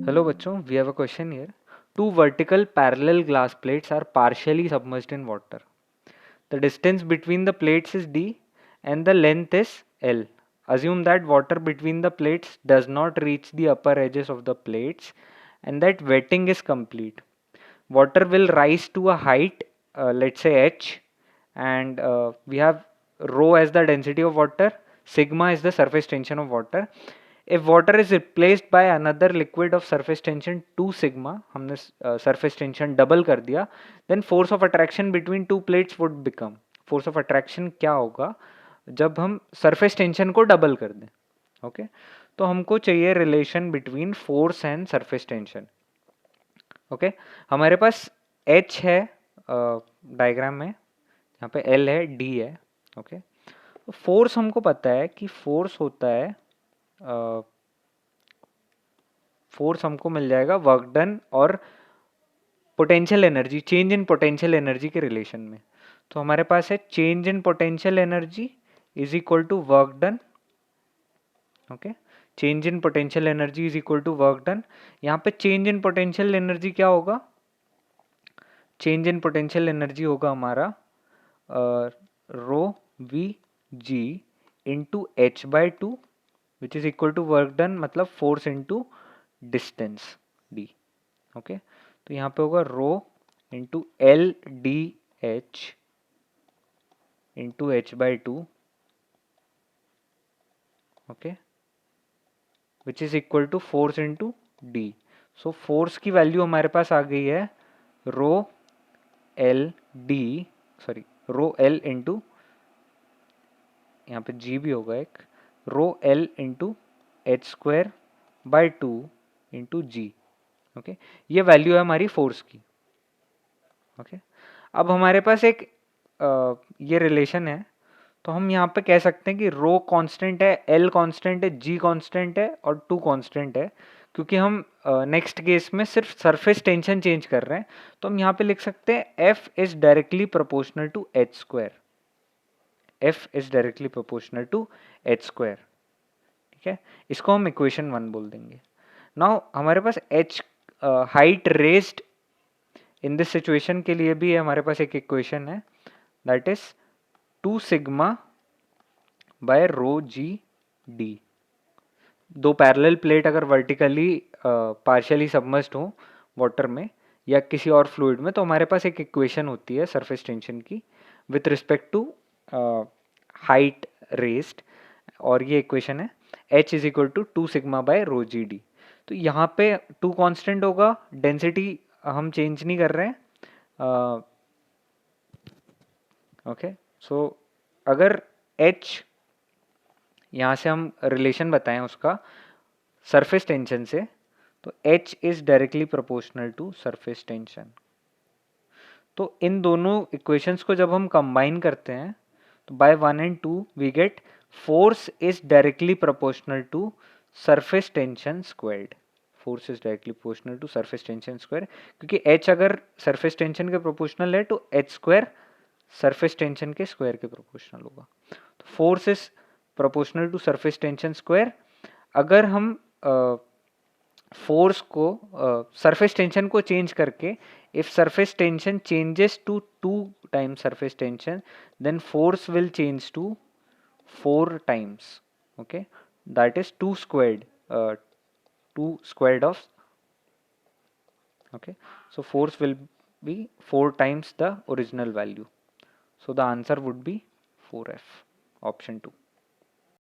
Hello bachcho, we have a question here. Two vertical parallel glass plates are partially submerged in water. The distance between the plates is d and the length is L. Assume that water between the plates does not reach the upper edges of the plates and that wetting is complete. Water will rise to a height, let's say h, and we have rho as the density of water, sigma is the surface tension of water. If water is replaced by another liquid of surface tension 2 sigma, हमने surface tension double कर दिया, then force of attraction between two plates would become, force of attraction क्या होगा जब हम surface tension को double कर दें. ओके तो हमको चाहिए relation between force and surface tension. Okay हमारे पास H है डायग्राम में, यहाँ पे L है, D है. ओके तो फोर्स हमको पता है कि फोर्स होता है, फोर्स हमको मिल जाएगा वर्क डन और potential energy, change in potential energy के रिलेशन में. तो हमारे पास है change in potential energy is equal to work done. Okay change in potential energy is equal to work done. यहाँ पे चेंज इन पोटेंशियल एनर्जी क्या होगा? चेंज इन पोटेंशियल एनर्जी होगा हमारा rho V G into H by two which is equal to work done, मतलब force into distance D. Okay तो यहाँ पे होगा rho into L D H into H by two. Okay which is equal to force into D. So force की value हमारे पास आ गई है rho L D, sorry rho L into, यहाँ पे जी भी होगा एक, rho L into H square by two into g. Okay ये वैल्यू है हमारी फोर्स की. ओके अब हमारे पास एक ये रिलेशन है, तो हम यहाँ पे कह सकते हैं कि रो कांस्टेंट है, एल कांस्टेंट है, जी कांस्टेंट है और टू कांस्टेंट है. क्योंकि हम नेक्स्ट केस में सिर्फ सरफेस टेंशन चेंज कर रहे हैं, तो हम यहाँ पे लिख सकते हैं F is directly proportional to h square. F is directly proportional to h square. ठीक है इसको हम इक्वेशन 1 बोल देंगे. नाउ हमारे पास H height raised in this situation के लिए भी हमारे पास एक इक्वेशन है, that is 2 sigma by rho ji D. दो पैरेलल प्लेट अगर वर्टिकली पार्शियली सबमर्ज्ड हो वाटर में या किसी और फ्लूइड में, तो हमारे पास एक इक्वेशन होती है सरफेस टेंशन की with respect to height raised, और ये इक्वेशन है H is equal to 2 sigma by rho ji d. तो यहाँ पे 2 कांस्टेंट होगा, डेंसिटी हम चेंज नहीं कर रहे हैं. ओके सो अगर H यहाँ से हम रिलेशन बताएं उसका सरफेस टेंशन से, तो H is directly proportional to surface tension. तो इन दोनों इक्वेशंस को जब हम कंबाइन करते हैं तो by 1 and 2 we get force is directly proportional to surface tension squared. Force is directly proportional to surface tension square, क्योंकि H अगर सरफेस टेंशन के प्रोपोर्शनल है तो H स्क्वायर सरफेस टेंशन के स्क्वायर के प्रोपोर्शनल होगा. तो force is proportional to surface tension square. अगर हम फोर्स को सरफेस टेंशन को चेंज करके, if surface tension changes to 2 times surface tension, then force will change to 4 times. Okay that is 2 squared, 2 squared of, okay so force will be 4 times the original value. So the answer would be 4F, option 2.